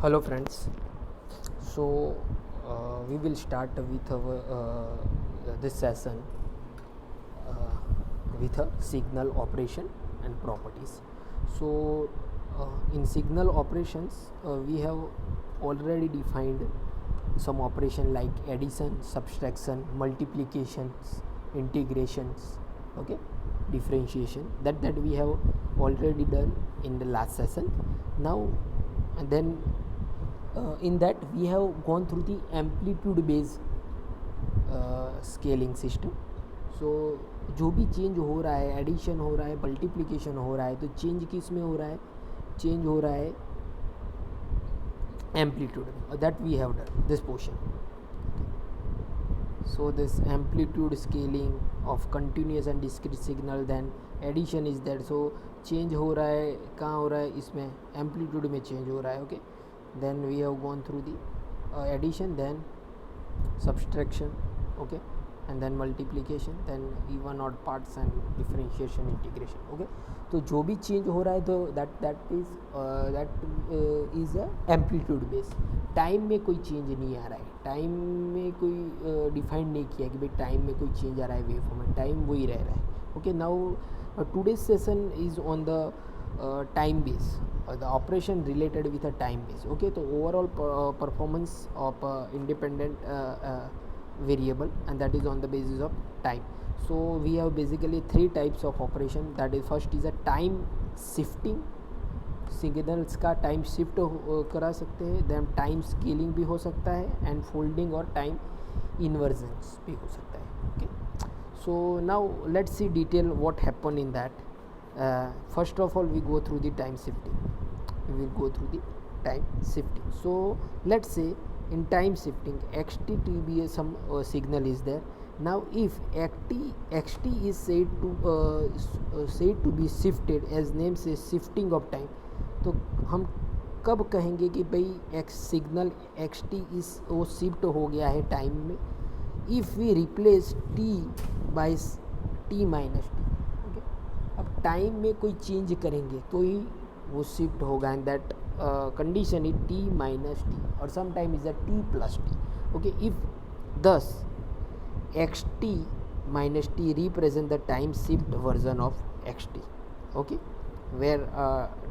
Hello friends. So we will start with our this session uh, with a signal operation and properties. So in signal operations we have already defined some operation like addition, subtraction, multiplications, integrations, okay, differentiation that we have already done in the last session. Now and then in that we have gone through the amplitude based scaling system. So जो भी change हो रहा है, addition हो रहा है, multiplication हो रहा है, तो चेंज किस में हो रहा है? चेंज हो रहा है एम्पलीट्यूड में. That we have done this portion. So this amplitude scaling of continuous and discrete signal, then addition is that. So change हो रहा है, कहाँ हो रहा है? इसमें एम्पलीट्यूड में चेंज हो रहा है. Okay, then we have gone through the addition, then subtraction, okay, and then multiplication, then even odd parts and differentiation, integration. Okay, तो जो भी चेंज हो रहा है तो that is a amplitude based. Time में कोई चेंज नहीं आ रहा है, टाइम में कोई डिफाइन नहीं किया कि भाई टाइम में कोई चेंज आ रहा है वेव फॉर्म में, टाइम वही रह रहा है. Okay, now today's session is on the time base, the operation related with a time base. Okay, so overall performance of independent variable, and that is on the basis of time. So we have basically three types of operation. That is, first is a time shifting, signals का time shift करा सकते हैं. Then time scaling भी हो सकता है, and folding और time इन्वर्जन्स भी हो सकता है. Okay, so now let's see detail what happen in that. First of all, we go through the time shifting. We will go through the time shifting. So let's say in time shifting, xt to be some signal is there. Now if xt is said to be shifted, as name says shifting of time, तो हम कब कहेंगे कि भाई x signal x T इस वो shift हो गया है टाइम में? If we replace t by t minus t. अब टाइम में कोई चेंज करेंगे तो ही वो शिफ्ट होगा, and that condition is t minus t, और some time is a t plus t. Okay, if this x t minus t represent the time shift version of x t. Okay, where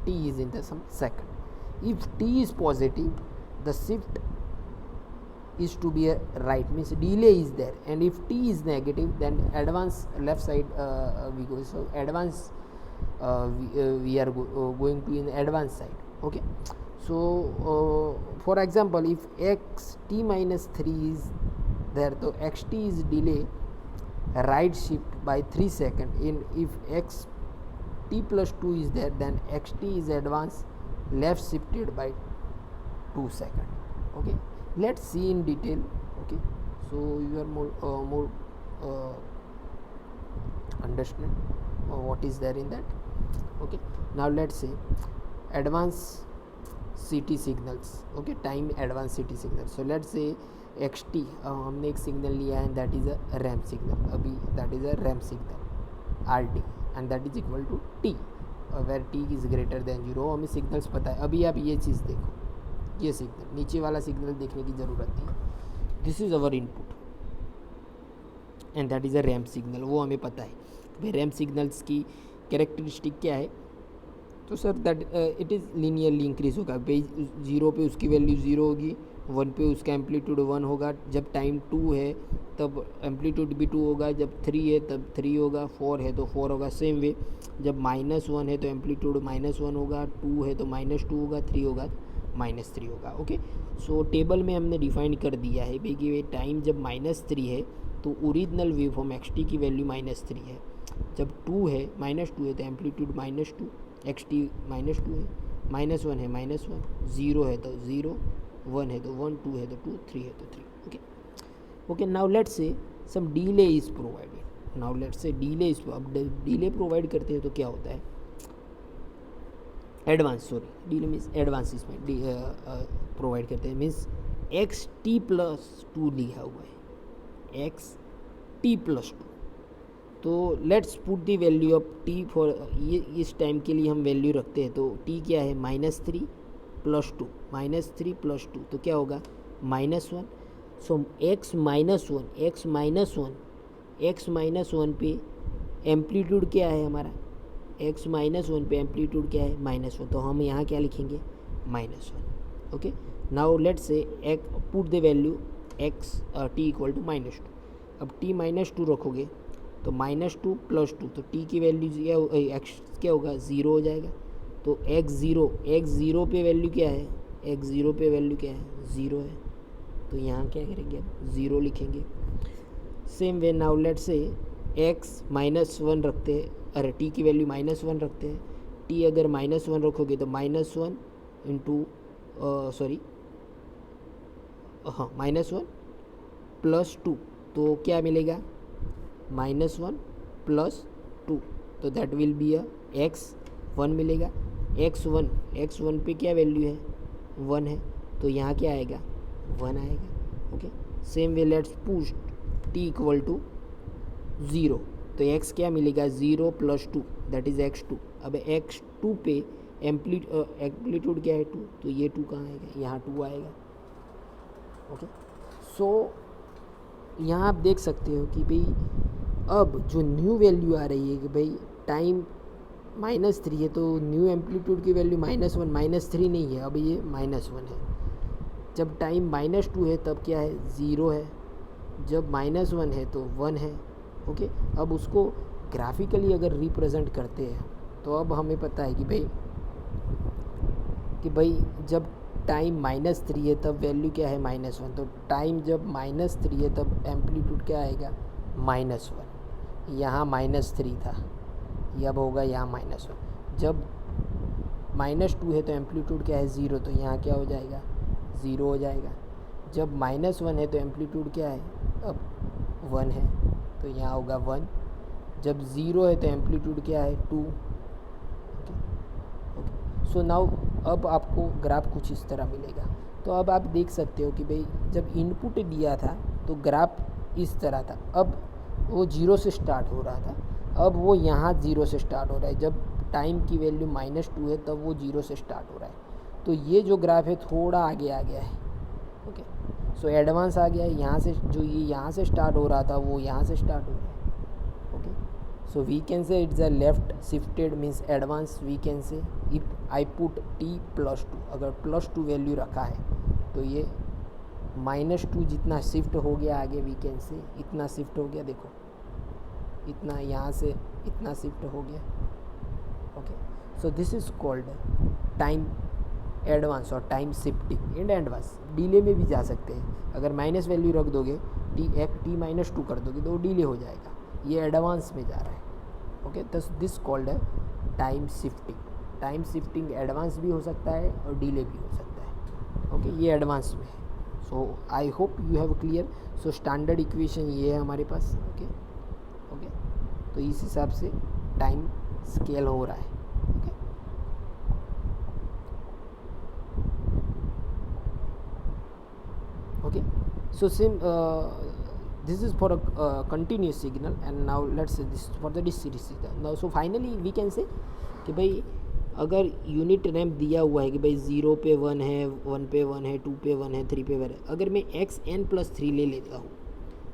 t is in the some second. if t is positive, the shift is to be a right, means delay is there, and if t is negative, then advance left side we go. So advance we are going to in advance side. Okay, so for example, if x t minus 3 is there, so x t is delay right shift by 3 seconds. In if x t plus 2 is there, then x t is advance left shifted by 2 seconds. Okay, let's see in detail. Okay, so you are more understand what is there in that. Okay, now let's say advance ct signals. Okay, time advance ct signals. So let's say xt हमने एक signal लिया है, that is a ramp signal. अभी that is a ramp signal r t, and that is equal to t where t is greater than zero. हमें signals पता है. अभी आप ये चीज़ देखो, ये सिग्नल, नीचे वाला सिग्नल देखने की ज़रूरत नहीं. This is our input and that is a ramp signal. वो हमें पता है भाई रैम सिग्नल्स की कैरेक्टरिस्टिक क्या है. तो sir that it is linearly increase होगा. भाई जीरो पे उसकी वैल्यू ज़ीरो होगी, वन पे उसका एम्पलीट्यूड वन होगा. जब टाइम टू है तब एम्पलीट्यूड भी टू होगा, जब थ्री है तब थ्री होगा, फोर है तो फोर होगा. सेम वे जब माइनस वन है तो एम्पलीट्यूड माइनस वन होगा, टू है तो माइनस टू होगा, थ्री होगा माइनस थ्री होगा. ओके, सो टेबल में हमने डिफाइन कर दिया है भाई कि टाइम जब माइनस थ्री है तो original wave form x T की वैल्यू माइनस थ्री है. जब टू है माइनस टू है तो amplitude minus two, x t minus two है, माइनस वन है माइनस वन, ज़ीरो है तो ज़ीरो, वन है तो वन, टू है तो टू, थ्री है तो three. Okay, okay, now let's say some delay is provided. Now let's say delay is, अब डिले प्रोवाइड करते हैं तो क्या होता है? Advance, sorry delay means advance इसमें प्रोवाइड करते हैं. Means X T plus two लिखा हुआ है, एक्स टी प्लस टू. तो let's put the value of T for ये इस टाइम के लिए हम वैल्यू रखते हैं. तो टी क्या है? माइनस थ्री प्लस टू, -3 + 2 तो क्या होगा -1। सो x -1 पे एम्पलीट्यूड क्या है हमारा, x -1 पे एम्पलीट्यूड क्या है -1, तो हम यहाँ क्या लिखेंगे -1। ओके, नाउ लेट्स से put the value x t = -2। अब t -2 रखोगे तो -2 + 2 तो t की वैल्यू x क्या होगा 0 हो जाएगा। तो x0 पे वैल्यू क्या है, x0 पे वैल्यू क्या है 0 है, तो यहाँ क्या करेंगे अब 0 लिखेंगे। सेम वे नाउ लेट्स से x -1 रखते हैं, अरे t की वैल्यू -1 रखते हैं। t अगर -1 रखोगे तो -1 इंटू -1 + 2 तो क्या मिलेगा -1 + 2 तो दैट विल बी x1 मिलेगा। x1 पे क्या वैल्यू है 1 है, तो यहाँ क्या आएगा 1 आएगा। Okay, same way let's push t = 0 तो x क्या मिलेगा 0 + 2 दैट इज़ x2। अब x2 पे एम्पलीट्यूड क्या है 2, तो ये 2 कहाँ आएगा, यहाँ 2 आएगा। ओके, सो यहाँ आप देख सकते हो कि भाई अब जो न्यू वैल्यू आ रही है कि भाई टाइम -3 है तो न्यू एम्पलीट्यूड की वैल्यू -1 -3 नहीं है, अब ये -1 है। जब टाइम -2 है तब क्या है 0 है, जब -1 है तो 1 है। ओके, अब उसको ग्राफिकली अगर रिप्रेजेंट करते हैं तो अब हमें पता है कि भाई जब टाइम -3 है तब वैल्यू क्या है -1, तो टाइम जब -3 है तब एम्पलीट्यूड क्या आएगा -1। यहाँ -3 था, ये अब होगा यहाँ -1। जब -2 है तो एम्पलीट्यूड क्या है 0, तो यहाँ क्या हो जाएगा 0 हो जाएगा। जब -1 है तो एम्पलीट्यूड क्या है अब 1 है, तो यहाँ होगा 1। जब 0 है तो एम्पलीट्यूड क्या है 2। ओके, सो नाउ अब आपको ग्राफ कुछ इस तरह मिलेगा। तो अब आप देख सकते हो कि भाई जब इनपुट दिया था तो ग्राफ इस तरह था, अब वो 0 से स्टार्ट हो रहा था, अब वो यहाँ 0 से स्टार्ट हो रहा है। जब टाइम की वैल्यू -2 है तब वो 0 से स्टार्ट हो रहा है। तो ये जो ग्राफ है थोड़ा आगे आ गया है। ओके, सो एडवांस आ गया है, यहाँ से जो ये यहाँ से स्टार्ट हो रहा था वो यहाँ से स्टार्ट हो रहा है। Okay, so we can say it's a left shifted means advance। we can say if I put t + 2, अगर +2 वैल्यू रखा है तो ये -2 जितना शिफ्ट हो गया आगे we can say इतना शिफ्ट हो गया, देखो इतना यहाँ से इतना शिफ्ट हो गया। Okay, so this is called time advance और time shifting and advance. Delay में भी जा सकते हैं, अगर माइनस वैल्यू रख दोगे t -2 कर दोगे तो वो डिले हो जाएगा, ये एडवांस में जा रहा है। ओके, तो दिस कॉल्ड है time shifting. Time shifting advance भी हो सकता है और डिले भी हो सकता है। ओके, ये एडवांस में है। So I hope you have clear. So standard equation ये है हमारे पास। ओके, तो इस हिसाब से टाइम स्केल हो रहा है। Okay, so same this is for a continuous signal, and now let's say this for the discrete signal. Now so finally we can say कि भाई अगर यूनिट रैम्प दिया हुआ है कि भाई 0 पे 1 है, 1 पे 1 है, 2 पे 1 है, 3 पे 1 है, अगर मैं xn+3 ले लेता हूँ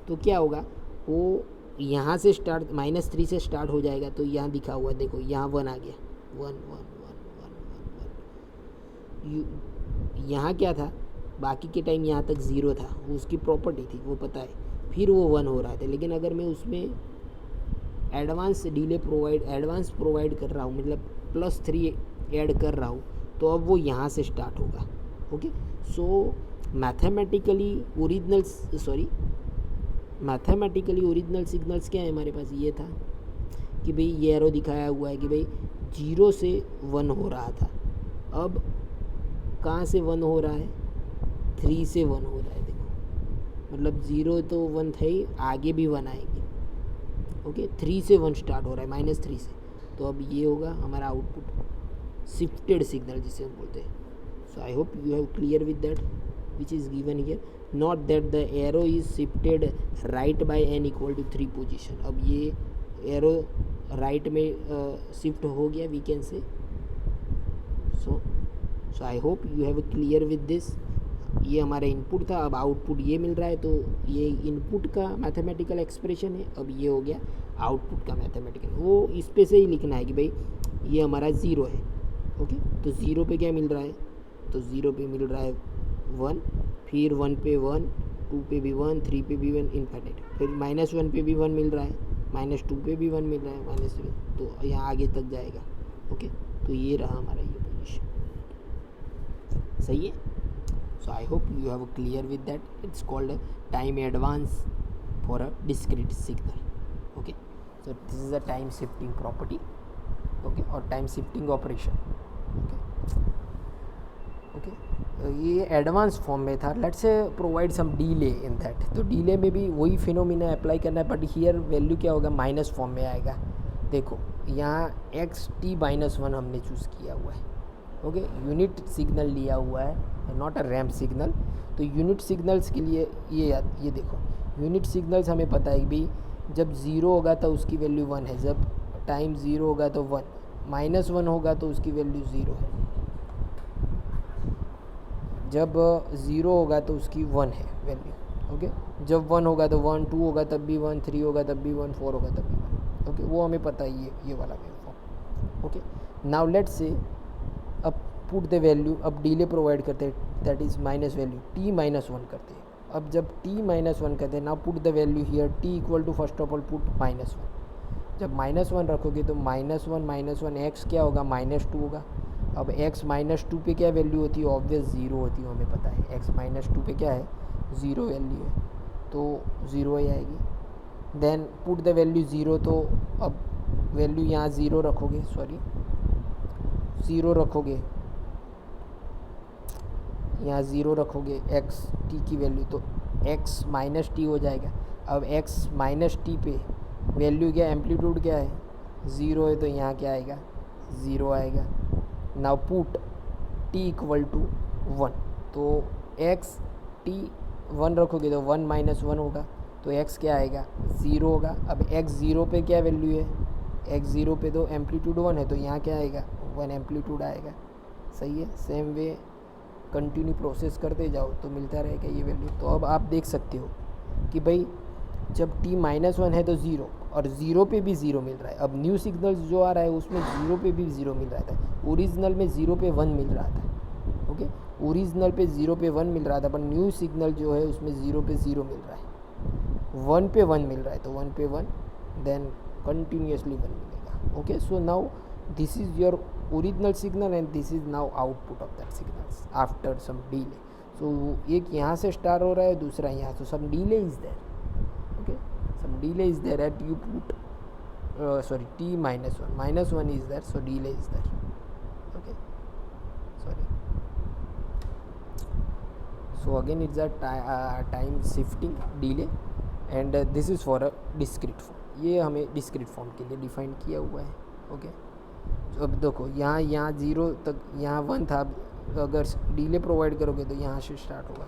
तो क्या होगा, वो यहाँ से स्टार्ट -3 से स्टार्ट हो जाएगा। तो यहाँ दिखा हुआ है, देखो यहाँ 1 आ गया, 1 1 1 1 1 यहाँ क्या था, बाकी के टाइम यहाँ तक 0 था, उसकी प्रॉपर्टी थी वो पता है, फिर वो 1 हो रहा था। लेकिन अगर मैं उसमें एडवांस प्रोवाइड कर रहा हूँ, मतलब +3 ऐड कर रहा हूँ, तो अब वो यहाँ से स्टार्ट होगा। ओके, सो मैथमेटिकली ओरिजिनल सिग्नल्स क्या है हमारे पास, ये था कि भाई ये एरो दिखाया हुआ है कि भाई 0 से 1 हो रहा था, अब कहाँ से 1 हो रहा है, 3 से 1 हो रहा है। देखो मतलब 0 तो 1 था ही, आगे भी 1 आएंगे। ओके, 3 से 1 स्टार्ट हो रहा है, -3 से, तो अब ये होगा हमारा आउटपुट शिफ्टेड सिग्नल जिसे हम बोलते हैं। So I hope you have clear with that which is given here, not that the arrow is shifted right by n = 3 position. अब ये एरो राइट में शिफ्ट हो गया, we can say. So so I hope you have clear with this. ये हमारा input था, अब output ये मिल रहा है, तो ये इनपुट का मैथमेटिकल एक्सप्रेशन है, अब ये हो गया आउटपुट का मैथमेटिकल। वो इस पे से ही लिखना है कि भाई ये हमारा ज़ीरो है, ओके। तो ज़ीरो पे क्या मिल रहा है, तो ज़ीरो पे मिल रहा है 1, फिर 1 पे 1, 2 पे भी 1, 3 पे भी 1, इन्फिनिट। फिर -1 पे भी 1 मिल रहा है, -2 पे भी 1 मिल रहा है, -3, तो यहाँ आगे तक जाएगा, ओके। तो ये रहा हमारा ये पोजीशन, सही है। So I hope you have clear with that. It's called time advance for a discrete signal, okay. So this is a time shifting property, okay, और टाइम शिफ्टिंग ऑपरेशन, ओके। ये advance form में था। Let's say provide some delay in that, तो delay में भी वही phenomena apply करना है, बट हियर वैल्यू क्या होगा, माइनस फॉर्म में आएगा। देखो यहाँ xt-1 हमने चूज़ किया हुआ है, ओके। यूनिट सिग्नल लिया हुआ है, नॉट अ रैम्प सिग्नल। तो यूनिट सिग्नल्स के लिए ये देखो, यूनिट सिग्नल्स हमें पता है कि भाई जब ज़ीरो होगा तो उसकी वैल्यू 1 है, जब टाइम ज़ीरो होगा तो 1, -1 होगा तो उसकी वैल्यू 0 है, जब 0 होगा तो उसकी 1 है वैल्यू, ओके। जब 1 होगा तो 1, 2 होगा तब भी 1, 3 होगा तब भी 1, 4 होगा तब भी 1, ओके। वो हमें पता है ये वाला वेवफॉर्म, ओके। नाउ लेट्स से अब पुट द वैल्यू, अब डीले प्रोवाइड करते हैं, that is minus value t-1 करते हैं। अब जब t-1 करते हैं, now put the value here t equal to first of all put -1। जब -1 रखोगे तो -1 x क्या होगा, -2 होगा। अब x -2 पे क्या वैल्यू होती है, ऑब्वियस 0 होती है, हमें पता है x -2 पे क्या है, 0 वैल्यू है, तो 0 ही आएगी। देन पुट द वैल्यू 0, तो अब वैल्यू यहाँ 0 रखोगे, 0 रखोगे, यहाँ 0 रखोगे x t की वैल्यू, तो x -t हो जाएगा। अब x -t पे वैल्यू क्या, एम्पलीट्यूड क्या है, 0 है, तो यहाँ क्या आएगा, 0 आएगा। Now put t equal to 1, तो x t 1 रखोगे तो 1 -1 होगा, तो x क्या आएगा, 0 होगा। अब x 0 पे क्या वैल्यू है, x 0 पे तो एम्पलीट्यूड 1 है, तो यहाँ क्या आएगा, 1 एम्पलीट्यूड आएगा, सही है। सेम वे कंटिन्यू प्रोसेस करते जाओ तो मिलता रहेगा ये वैल्यू। तो अब आप देख सकते हो कि भाई जब t-1 है तो 0, और 0 पे भी 0 मिल रहा है। अब न्यू सिग्नल्स जो आ रहा है उसमें 0 पे भी 0 मिल रहा था, ओरिजिनल में 0 पे 1 मिल रहा था, ओके। ओरिजिनल पे 0 पे 1 मिल रहा था, पर न्यू सिग्नल जो है उसमें 0 पे 0 मिल रहा है, 1 पे 1 मिल रहा है, तो 1 पे 1, देन कंटिन्यूसली 1 मिलेगा, okay. So now this is your original signal and this is now output of that signals after some delay. So एक यहाँ से स्टार्ट हो रहा है, दूसरा यहाँ, तो some delay is there, okay. Some delay is there at you put t-1 -1 is there, so delay is there, okay, sorry. So again it's a time shifting delay and this is for a discrete form. ये हमें discrete form के लिए define किया हुआ है, okay. अब देखो यहाँ 0 तक, यहाँ 1 था, अगर डिले प्रोवाइड करोगे तो यहाँ से स्टार्ट होगा,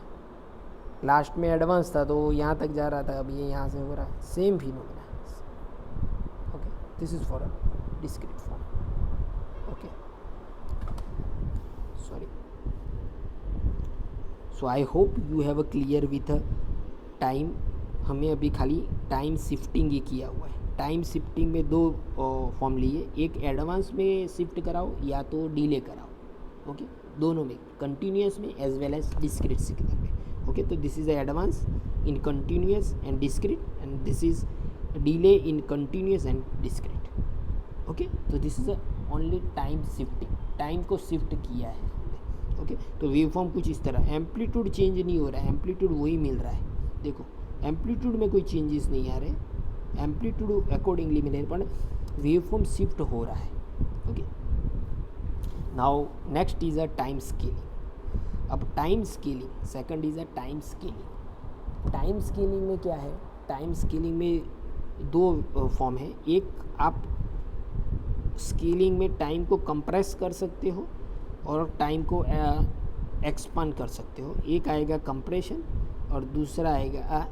लास्ट में एडवांस था तो यहाँ तक जा रहा था, अब ये यहाँ से हो रहा है, same phenomena, okay. This is for a discrete form, okay, sorry. So I hope you have a clear with time. हमें अभी खाली टाइम शिफ्टिंग ही किया हुआ है। टाइम शिफ्टिंग में दो फॉर्म लिए, एक एडवांस में शिफ्ट कराओ या तो डिले कराओ, ओके। दोनों में, कंटिन्यूस में as well as discrete signal में, ओके। तो this is advance in continuous and discrete and this is delay in continuous and discrete, okay. तो this is only time shifting, time को shift किया है हमने, ओके। तो wave form कुछ इस तरह, एम्पलीट्यूड चेंज नहीं हो रहा है, एम्पलीट्यूड वही मिल रहा है, देखो एम्पलीट्यूड में कोई चेंजेस नहीं आ रहे, एम्पलीट्यूड अकॉर्डिंगली मिले, पर वेव फॉर्म शिफ्ट हो रहा है, okay. Now next is a time scaling. अब time scaling, second is a time scaling. Time scaling में क्या है, टाइम स्केलिंग में दो फॉर्म है। एक, आप स्केलिंग में टाइम को कंप्रेस कर सकते हो और टाइम को एक्सपांड कर सकते हो। एक आएगा कंप्रेशन और दूसरा आएगा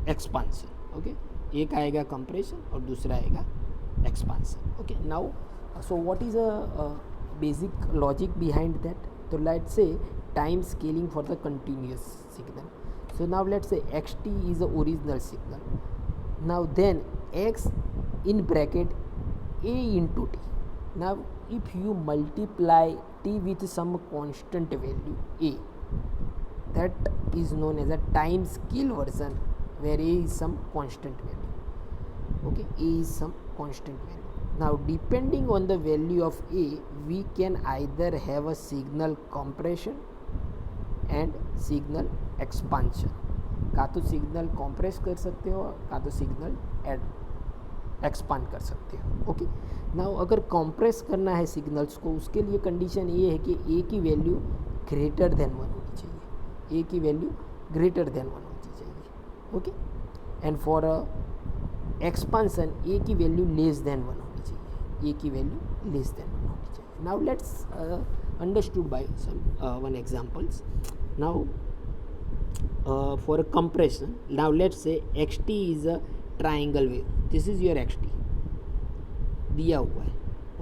एक्सपांशन, ओके। एक आएगा कंप्रेशन और दूसरा आएगा expansion. Okay, now so what is a basic logic behind that? So let's say time scaling for the continuous signal. So now let's say xt is the original signal. Now then x in bracket a into t. Now if you multiply t with some constant value a, that is known as a time scale version where a is some constant value. Okay, a is some constant value. Now depending on the value of a, we can either have a signal compression and signal expansion. का तो signal compress कर सकते हो, का तो signal expand कर सकते हो. ओके, नाउ अगर कॉम्प्रेस करना है सिग्नल्स को, उसके लिए कंडीशन ये है कि ए की वैल्यू ग्रेटर देन 1 होनी चाहिए. ए की वैल्यू ग्रेटर देन 1 होनी चाहिए. ओके, एंड फॉर एक्सपांसन ए की वैल्यू लेस देन 1 होनी चाहिए. ए की वैल्यू लेस देन 1 होनी चाहिए. Now let's understood by some one examples. Now for a compression, now let's say xt is a triangle wave. This is your xt दिया हुआ है.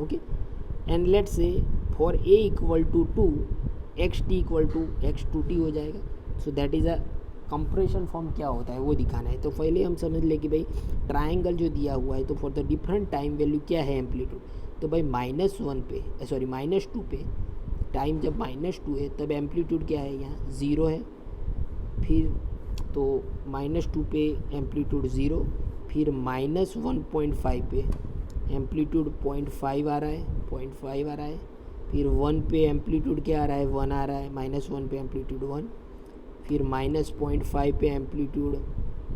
Okay, and let's say for a equal to 2 xt equal to x2t हो जाएगा. So that is a compression form क्या होता है वो दिखाना है. तो पहले हम समझ ले कि भाई ट्राइंगल जो दिया हुआ है तो for the different time value क्या है एम्पलीट्यूड. तो भाई -1 पे सॉरी -2 पे टाइम जब -2 है तब एम्पलीट्यूड क्या है, यहाँ 0 है. फिर तो -2 पे एम्पलीट्यूड 0, फिर -1.5 पे एम्पलीट्यूड 0.5 आ रहा है, 0.5 आ रहा है. फिर 1 पे एम्पलीट्यूड क्या आ रहा है, 1 आ रहा है. -1 पे एम्पलीट्यूड 1, फिर -0.5 पे एम्पलीट्यूड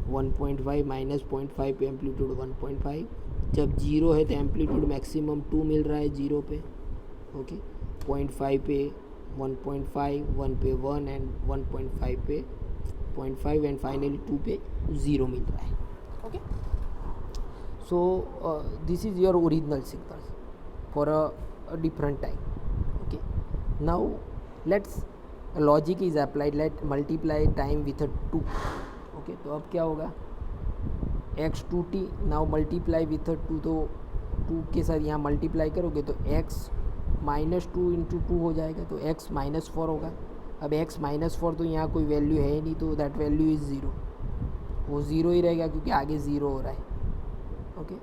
1.5, -0.5 पे एम्पलीट्यूड 1.5. जब 0 है तो एम्पलीट्यूड मैक्सिमम 2 मिल रहा है 0 पे. ओके, 0.5 पे 1.5, 1 पे 1 एंड 1.5 पे 0.5 एंड फाइनली 2 पे 0 मिल रहा है. Okay, so this is your original signal for a different time. Okay, now let's logic is applied. Let multiply time with 2. Okay, तो अब क्या होगा, x2t. नाउ मल्टीप्लाई विथ 2, तो 2 के साथ यहाँ मल्टीप्लाई करोगे तो x -2 इंटू 2 हो जाएगा, तो x -4 होगा. अब x -4 तो यहाँ कोई वैल्यू है ही नहीं, तो दैट वैल्यू इज़ 0. वो 0 ही रहेगा क्योंकि आगे 0 हो रहा है. Okay,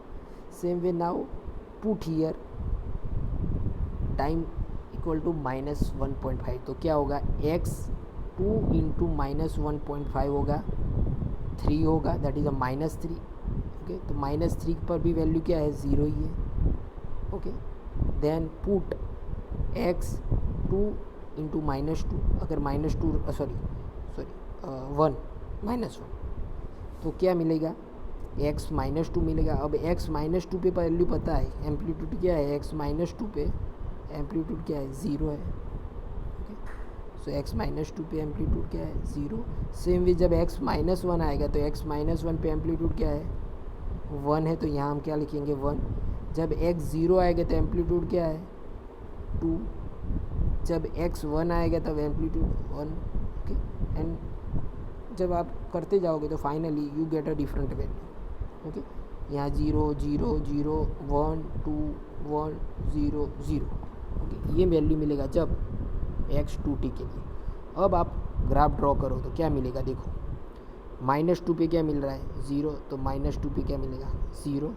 same way now put here time equal to -1.5. तो क्या होगा, x2 इंटू -1.5 होगा 3 होगा, दैट इज़ अ -3. ओके, तो -3 पर भी वैल्यू क्या है, 0 ही है. Okay, then put x2 into -2. अगर -2 सॉरी 1 -1 तो क्या मिलेगा, x -2 मिलेगा. अब x -2 पे वैल्यू पता है, एम्पलीट्यूड क्या है, x -2 पे एम्पलीट्यूड क्या है, 0 है. ओके, सो x -2 पे एम्पलीट्यूड क्या है, 0. सेम वे जब x -1 आएगा तो x -1 पे एम्पलीट्यूड क्या है, 1 है. तो यहाँ हम क्या लिखेंगे, 1. जब x 0 आएगा तो एम्पलीट्यूड क्या है, 2. जब x 1 आएगा तब एम्पलीट्यूड 1. ओके, एंड जब आप करते जाओगे तो finally you get a different value. Okay, यहाँ 0 0 0 1 2 1 0 0. ओके, ये वैल्यू मिलेगा जब x2t के लिए. अब आप ग्राफ ड्रॉ करो तो क्या मिलेगा, देखो -2 पे क्या मिल रहा है, 0. तो -2 पे क्या मिलेगा, 0.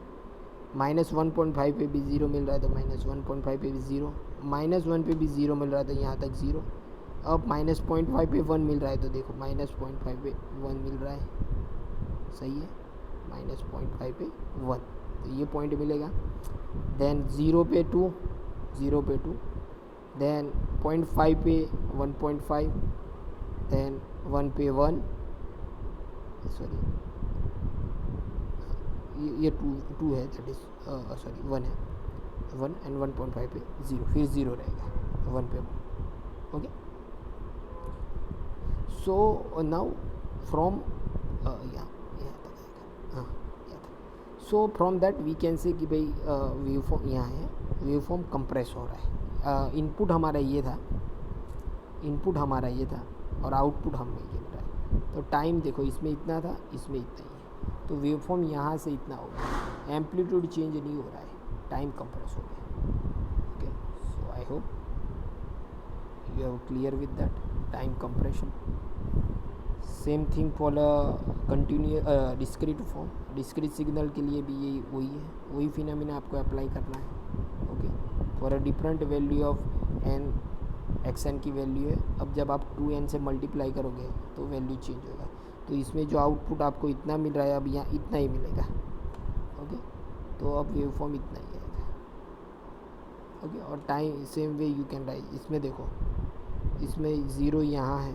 -1.5 पे भी 0 मिल रहा है तो -1.5 पे भी 0. -1 पे भी 0 मिल रहा है तो यहाँ तक 0. अब -0.5 पे 1 मिल रहा है तो देखो -0.5 पे 1 मिल रहा है, सही है. -0.5 पे 1, तो ये पॉइंट मिलेगा. देन 0 पे 2, 0 पे 2. देन 0.5 पे 1.5. देन 1 पे 1 सॉरी ये 2 है, दैट इज सॉरी 1 है, 1 एंड 1.5 पे 0, फिर 0 रहेगा 1 पे 1. ओके, सो नाउ फ्रॉम यहाँ तक आएगा, हाँ यहाँ तक. So from that we can say कि भाई वेव फॉर्म यहाँ है, वेव फॉर्म कंप्रेस हो रहा है. इनपुट हमारा ये था, इनपुट हमारा ये था और आउटपुट हमें ये मिल रहा है. तो टाइम देखो इसमें इतना था, इसमें इतना ही है. तो वेव फॉर्म यहाँ से इतना होगा, एम्पलीट्यूड चेंज नहीं हो रहा है. टाइम कंप्रेस हो गया. Okay, so I hope you have clear with that time compression. Same thing for discrete form. discrete signal के लिए भी यही वही है, वही फिनोमिना आपको अप्लाई करना है. Okay, for a different value of N, X N की वैल्यू है. अब जब आप 2n से मल्टीप्लाई करोगे तो वैल्यू चेंज होगा. तो इसमें जो आउटपुट आपको इतना मिल रहा है अब यहाँ इतना ही मिलेगा. ओके, तो अब वेव फॉर्म इतना ही आएगा. ओके, और time same way you can write. इसमें देखो, इसमें ज़ीरो यहाँ है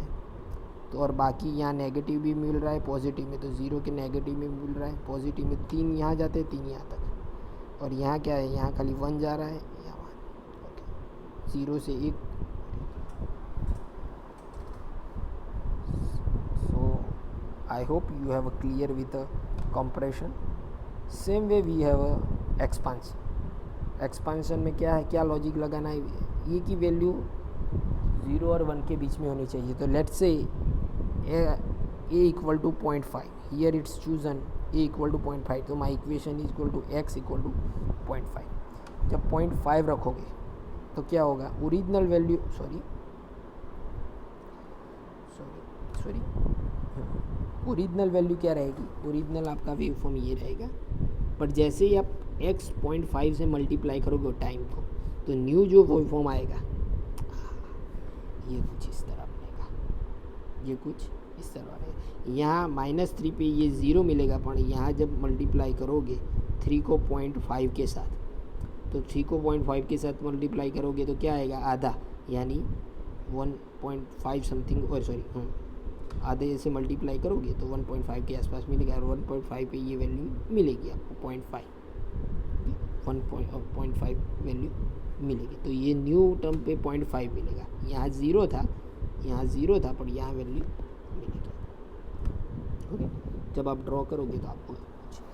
तो, और बाकी यहाँ नेगेटिव भी मिल रहा है पॉजिटिव में, तो ज़ीरो के नेगेटिव में मिल रहा है, पॉजिटिव में 3 यहाँ जाते हैं, 3 यहाँ तक. और यहाँ क्या है, यहाँ खाली 1 जा रहा है, यहाँ 1. ओके, 0 से 1. So I hope you have a clear with a compression. Same way we have a expansion. Expansion में क्या है, क्या लॉजिक लगाना है, ये की वैल्यू 0 और 1 के बीच में होनी चाहिए. तो let's say a equal to 0.5. Here it's chosen a equal to 0.5. तो my equation is equal to x equal to 0.5. जब 0.5 रखोगे तो क्या होगा, original value sorry original value क्या रहेगी, ओरिजिनल आपका वेव फॉर्म ये रहेगा. पर जैसे ही आप x 0.5 से मल्टीप्लाई करोगे टाइम को, तो न्यू जो वेव फॉर्म आएगा ये कुछ इस तरह बनेगा, ये कुछ इस तरह बनेगा. यहाँ -3 पे ये 0 मिलेगा, पर यहाँ जब मल्टीप्लाई करोगे 3 को 0.5 के साथ, तो 3 को 0.5 के साथ मल्टीप्लाई करोगे तो क्या आएगा, आधा, यानी 1.5 समथिंग, और सॉरी आधे से मल्टीप्लाई करोगे तो 1.5 के आसपास मिलेगा. और 1.5 पे ये वैल्यू मिलेगी आपको, 0.5 1.5 वैल्यू मिलेगी. तो ये न्यू टर्म पे 0.5 मिलेगा. यहाँ 0 था, पर यहाँ वैल्यू मिलेगी. ओके, जब आप ड्रॉ करोगे तो आपको कुछ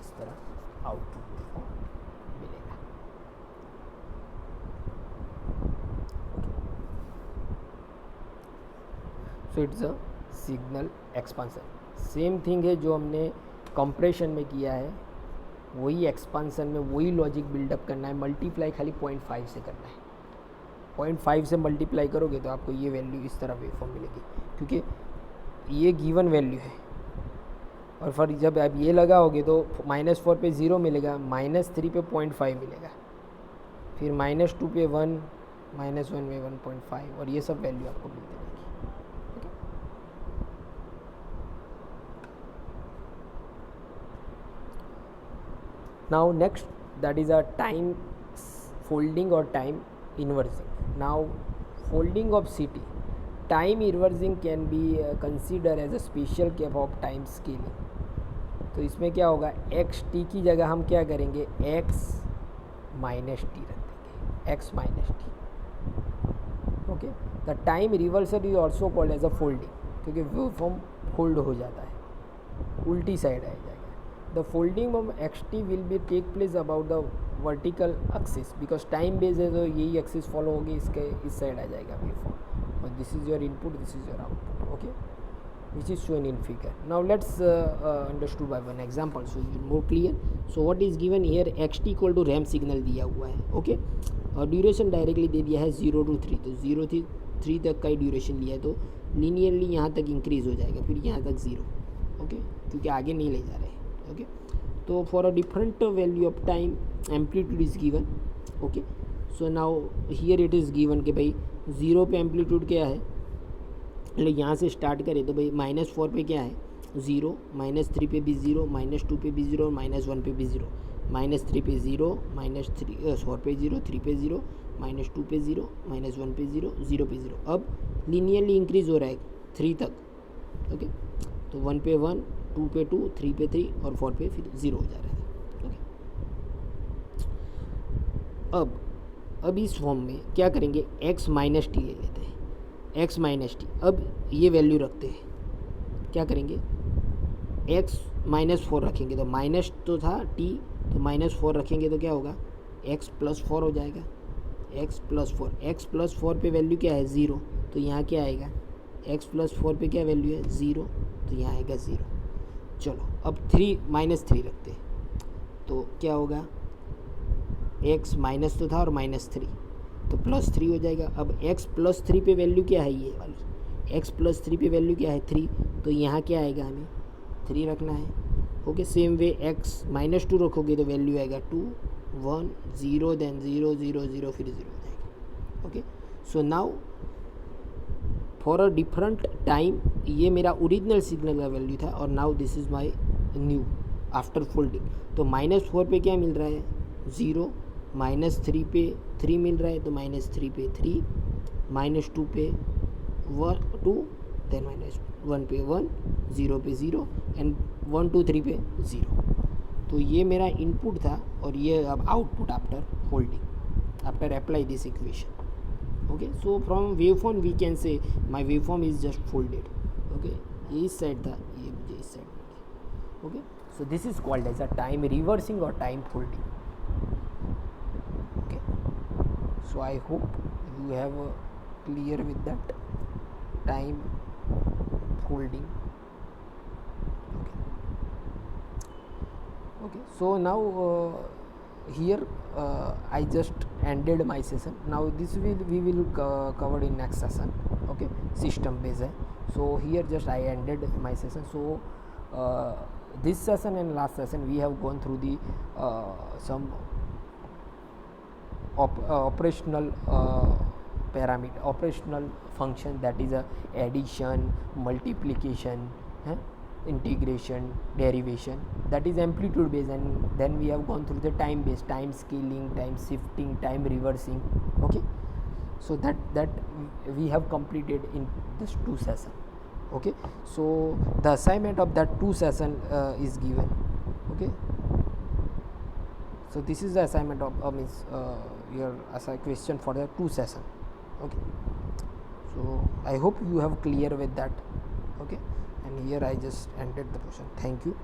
इस तरह आउटपुट मिलेगा. So it's a signal expansion. Same thing है जो हमने कंप्रेशन में किया है, वही एक्सपांसन में वही लॉजिक बिल्डअप करना है. मल्टीप्लाई खाली 0.5 से करना है. 0.5 से मल्टीप्लाई करोगे तो आपको ये वैल्यू इस तरह वेवफॉर्म मिलेगी, क्योंकि ये गिवन वैल्यू है. और फिर जब आप ये लगाओगे तो -4 पे 0 मिलेगा, -3 पे 0.5 मिलेगा, फिर -2 पे 1, -1 में 1.5, और ये सब वैल्यू आपको मिलती रहेगी. Now next, that is a time folding or time inversing. Now folding of CT, time inversing can be considered as a special case of time scaling. तो इसमें क्या होगा, एक्स टी की जगह हम क्या करेंगे, x माइनस टी रख देंगे, x minus T. Okay, the time reversal is also called as a folding, क्योंकि वो फॉर्म फोल्ड हो जाता है, उल्टी साइड आ जाएगा. The folding of xt will be take place about the vertical axis, because time base है तो यही axis follow होगी, इसके इस साइड आ जाएगा वेवफॉर्म. और this is your input, this is your output. Okay, which is shown in figure. Now let's understood by one example so you more clear. So what is given here, xt equal to ramp signal दिया हुआ है. Okay, और duration directly दे दिया है 0 to 3. तो 0 से 3 तक का ही ड्यूरेशन लिया है, तो लीनियरली यहाँ तक इंक्रीज़ हो जाएगा, फिर यहाँ तक 0. ओके, क्योंकि आगे नहीं ले जा रहे. ओके, तो for a different value of time amplitude is given. Okay, so now here it is given कि भाई 0 पे एम्पलीट्यूड क्या है, मतलब यहाँ से स्टार्ट करें तो भाई -4 पे क्या है 0, -3 पे भी 0, -2 पे भी 0, -1 पे भी 0, -3 पे 0, -4 पे 0, 3 पे 0, -2 पे 0, -1 पे 0, 0 पे 0. अब लीनियरली इंक्रीज़ हो रहा है 3 तक. ओके, तो 1 पे 1, 2 पे 2, 3 पे 3 और 4 पे फिर 0 हो जा रहा है. ओके, अब इस फॉर्म में क्या करेंगे, x माइनस टी ले लेते हैं, x माइनस टी. अब ये वैल्यू रखते हैं, क्या करेंगे, x -4 रखेंगे, तो माइनस तो था t, तो -4 रखेंगे तो क्या होगा, x + 4 हो जाएगा, x + 4 पे वैल्यू क्या है 0, तो यहाँ क्या आएगा, x + 4 पे क्या वैल्यू है 0, तो यहाँ आएगा 0. चलो अब -3 रखते हैं, तो क्या होगा, एक्स माइनस तो था और -3, तो +3 हो जाएगा। अब x +3 पे वैल्यू क्या है, ये वाली x +3 पे वैल्यू क्या है 3, तो यहाँ क्या आएगा, हमें 3 रखना है। ओके, सेम वे x -2 रखोगे तो वैल्यू आएगा 2 1 0 देन 0 0 0 फिर 0 हो जाएगा। Okay, so now for a different time, ये मेरा ओरिजिनल सिग्नल का वैल्यू था और now this is my new after folding. तो -4 पे क्या मिल रहा है 0, -3 पे 3 मिल रहा है, तो -3 पे 3, -2 पे 2 देन -1 पे 1, 0 पे 0 एंड 1 2 3 पे 0। तो ये मेरा इनपुट था और ये अब output after holding, after apply this equation. Okay, so from waveform we can say my waveform is just folded. Okay, ये इस साइड था, ये मुझे इस साइड मिल गया। Okay, so this is called as a time reversing और time folding. Okay, so I hope you have clear with that time folding. Okay, so now here I just ended my session. Now this we will cover in next session. Okay, system based है, so here just I ended my session. So this session and last session we have gone through the some operational parameter, operational function, that is a addition, multiplication, integration, derivation, that is amplitude based, and then we have gone through the time based, time scaling, time shifting, time reversing. Okay, so that we have completed in this 2 session. Okay, so the assignment of that 2 session is given. Okay, so this is the assignment of means your question for the 2 session. Okay, so I hope you have clear with that. Okay, and here I just ended the question. Thank you.